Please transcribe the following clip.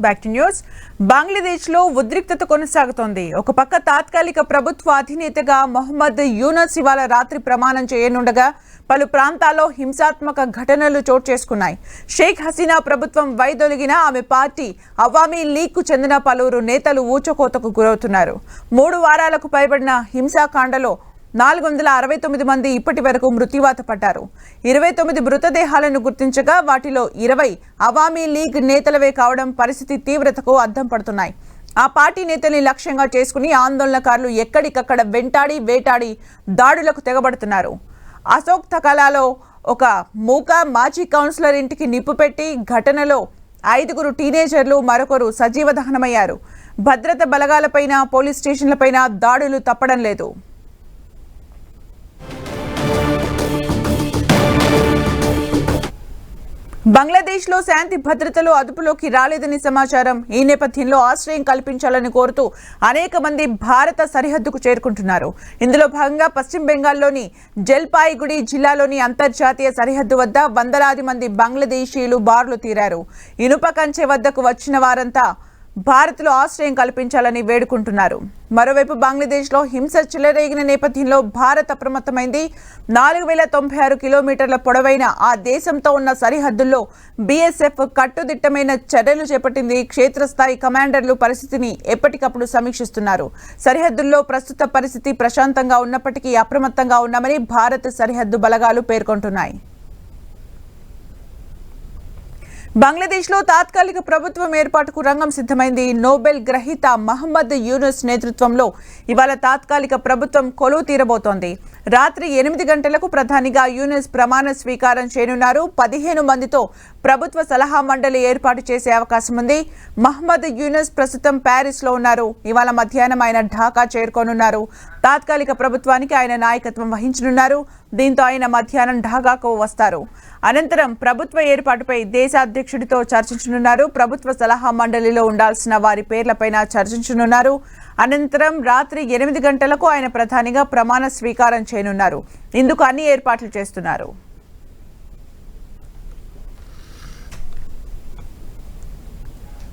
Back to news. బంగ్లాదేశ్లో ఉద్రిక్తత కొనసాగుతోంది. ఒక పక్క తాత్కాలిక ప్రభుత్వ అధినేతగా మొహమ్మద్ యూనస్ ఇవాళ రాత్రి ప్రమాణం చేయనుండగా పలు ప్రాంతాల్లో హింసాత్మక ఘటనలు చోటు చేసుకున్నాయి. షేక్ హసీనా ప్రభుత్వం వైదొలిగిన ఆమె పార్టీ అవామీ లీగ్కు చెందిన పలువురు నేతలు ఊచకోతకు గురవుతున్నారు. 3 వారాలకు పైబడిన హింసాకాండలో 469 మంది ఇప్పటి వరకు మృత్యువాత పడ్డారు. 29 మృతదేహాలను గుర్తించగా వాటిలో 20 అవామీ లీగ్ నేతలవే కావడం పరిస్థితి తీవ్రతకు అద్దం పడుతున్నాయి. ఆ పార్టీ నేతల్ని లక్ష్యంగా చేసుకుని ఆందోళనకారులు ఎక్కడికక్కడ వెంటాడి వేటాడి దాడులకు తెగబడుతున్నారు. అశోక్ తకలాలో ఒక మూక మాజీ కౌన్సిలర్ ఇంటికి నిప్పు పెట్టి ఘటనలో 5 టీనేజర్లు మరొకరు సజీవ దహనమయ్యారు. భద్రత బలగాలపైన పోలీస్ స్టేషన్లపైన దాడులు తప్పడం లేదు. బంగ్లాదేశ్లో శాంతి భద్రతలు అదుపులోకి రాలేదని సమాచారం. ఈ నేపథ్యంలో ఆశ్రయం కల్పించాలని కోరుతూ అనేక మంది భారత సరిహద్దుకు చేరుకుంటున్నారు. ఇందులో భాగంగా పశ్చిమ బెంగాల్లోని జల్పాయిగుడి జిల్లాలోని అంతర్జాతీయ సరిహద్దు వద్ద వందలాది మంది బంగ్లాదేశీయులు బారులు తీరారు. ఇనుప కంచె వద్దకు వచ్చిన వారంతా భారత్లో ఆశ్రయం కల్పించాలని వేడుకుంటున్నారు. మరోవైపు బంగ్లాదేశ్లో హింస చెలరేగిన నేపథ్యంలో భారత్ అప్రమత్తమైంది. 4096 కిలోమీటర్ల పొడవైన ఆ దేశంతో ఉన్న సరిహద్దుల్లో బీఎస్ఎఫ్ కట్టుదిట్టమైన చర్యలు చేపట్టింది. క్షేత్రస్థాయి కమాండర్లు పరిస్థితిని ఎప్పటికప్పుడు సమీక్షిస్తున్నారు. సరిహద్దుల్లో ప్రస్తుత పరిస్థితి ప్రశాంతంగా ఉన్నప్పటికీ అప్రమత్తంగా ఉన్నామని భారత్ సరిహద్దు బలగాలు పేర్కొంటున్నాయి. బంగ్లాదేశ్లో తాత్కాలిక ప్రభుత్వం ఏర్పాటుకు రంగం సిద్ధమైంది. నోబెల్ గ్రహీత మహమ్మద్ యూనస్ నేతృత్వంలో ఇవాళ తాత్కాలిక ప్రభుత్వం కొలువు తీరబోతోంది. రాత్రి 8 గంటలకు ప్రధానిగా యూనస్ ప్రమాణ స్వీకారం చేయనున్నారు. 15 మందితో ప్రభుత్వ సలహా మండలి ఏర్పాటు చేసే అవకాశం ఉంది. మహమ్మద్ యూనస్ ప్రస్తుతం ప్యారిస్లో ఉన్నారు. ఇవాళ మధ్యాహ్నం ఆయన ఢాకా చేరుకోనున్నారు. తాత్కాలిక ప్రభుత్వానికి ఆయన నాయకత్వం వహించనున్నారు. దీంతో ఆయన మధ్యాహ్నం ఢాకాకు వస్తారు. అనంతరం ప్రభుత్వ ఏర్పాటుపై దేశ అధ్యక్షుడితో చర్చించనున్నారు. ప్రభుత్వ సలహా మండలిలో ఉండాల్సిన వారి పేర్లపైన చర్చించనున్నారు. అనంతరం రాత్రి 8 గంటలకు ఆయన ప్రధానిగా ప్రమాణ స్వీకారం చేయనున్నారు. ఇందుకు అన్ని ఏర్పాట్లు చేస్తున్నారు.